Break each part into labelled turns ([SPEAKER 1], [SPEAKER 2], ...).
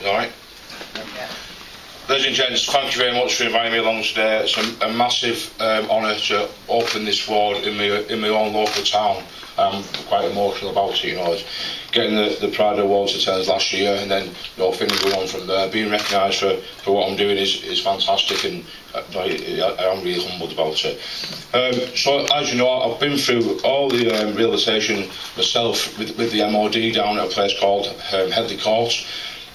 [SPEAKER 1] Alright? Ladies and gents, thank you very much for inviting me along today. It's a massive honour to open this ward in my own local town. I'm quite emotional about it, you know. Getting the Pride Awards attendance last year, and then, you know, finishing on from there, being recognised for what I'm doing is fantastic, and I am really humbled about it. So, as you know, I've been through all the rehabilitation myself with the MOD down at a place called Headley Court.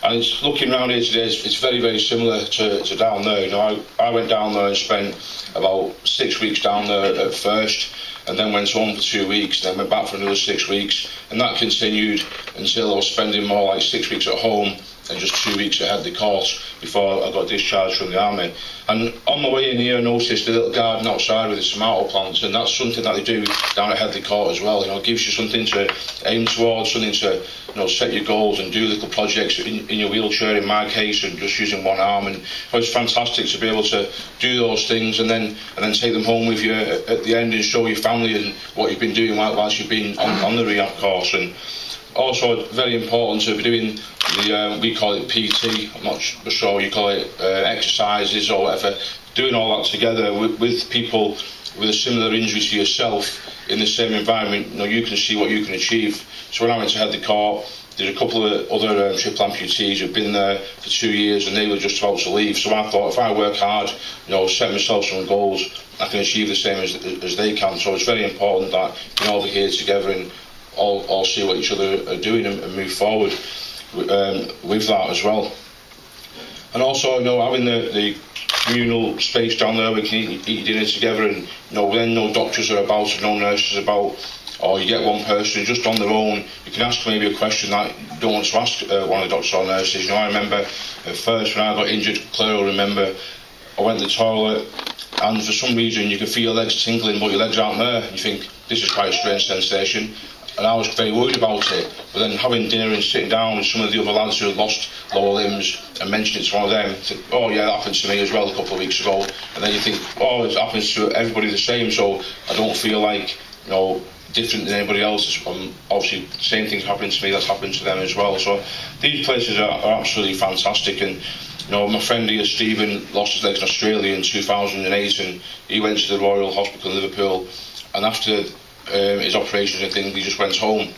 [SPEAKER 1] And it's looking around here today, it's very, very similar to down there. You know, I went down there and spent about 6 weeks down there at first, and then went home for 2 weeks, then went back for another 6 weeks, and that continued until I was spending more like 6 weeks at home and just 2 weeks at Headley Court before I got discharged from the army. And on my way in here, I noticed a little garden outside with the tomato plants, and that's something that they do down at Headley Court as well. You know, it gives you something to aim towards, something to, you know, set your goals and do little projects in your wheelchair, in my case, and just using one arm. And it's fantastic to be able to do those things and then take them home with you at the end and show your family and what you've been doing whilst you've been on the rehab course. And also very important to be doing the we call it PT, I'm not sure you call it exercises or whatever, doing all that together with people with a similar injury to yourself in the same environment. You know, you can see what you can achieve. So when I went to Headley Court, there's a couple of other triple amputees who've been there for 2 years, and they were just about to leave. So I thought, if I work hard, you know, set myself some goals, I can achieve the same as they can. So it's very important that we can all be here together and all see what each other are doing and move forward with that as well. And also, you know, having the communal space down there, we can eat dinner together, and, you know, when no doctors are about and no nurses about, or you get one person just on their own, you can ask maybe a question that you don't want to ask one of the doctors or nurses. You know, I remember at first when I got injured, Claire will remember, I went to the toilet, and for some reason you can feel your legs tingling but your legs aren't there. You think, this is quite a strange sensation. And I was very worried about it, but then having dinner and sitting down with some of the other lads who had lost lower limbs and mentioning it to one of them, think, oh yeah, that happened to me as well a couple of weeks ago. And then you think, oh, it happens to everybody the same, so I don't feel like, you know, different than anybody else. Obviously, the same things happening to me that's happened to them as well. So these places are absolutely fantastic. And, you know, my friend here, Stephen, lost his legs in Australia in 2008, and he went to the Royal Hospital in Liverpool, and after his operations and things, he just went home.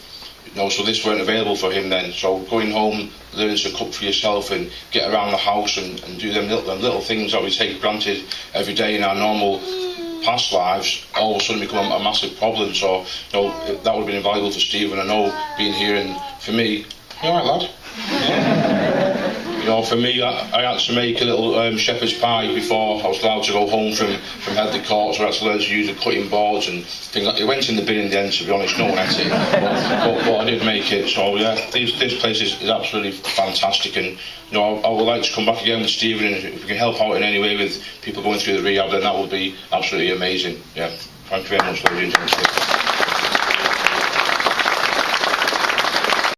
[SPEAKER 1] You know, so this weren't available for him then. So going home, learning to cook for yourself and get around the house and do them little things that we take for granted every day in our normal past lives, all of a sudden become a massive problem. So, you know, that would have been invaluable for Stephen. I know being here, and for me, you alright, lad? Yeah. You know, for me, I had to make a little shepherd's pie before I was allowed to go home from Headley Court, so I had to learn to use the cutting boards and things like that. It went in the bin in the end, to be honest, no one ate it, but I did make it. So yeah, this place is absolutely fantastic, and, you know, I would like to come back again with Stephen, and if we can help out in any way with people going through the rehab, then that would be absolutely amazing. Yeah, thank you very much, ladies and gentlemen.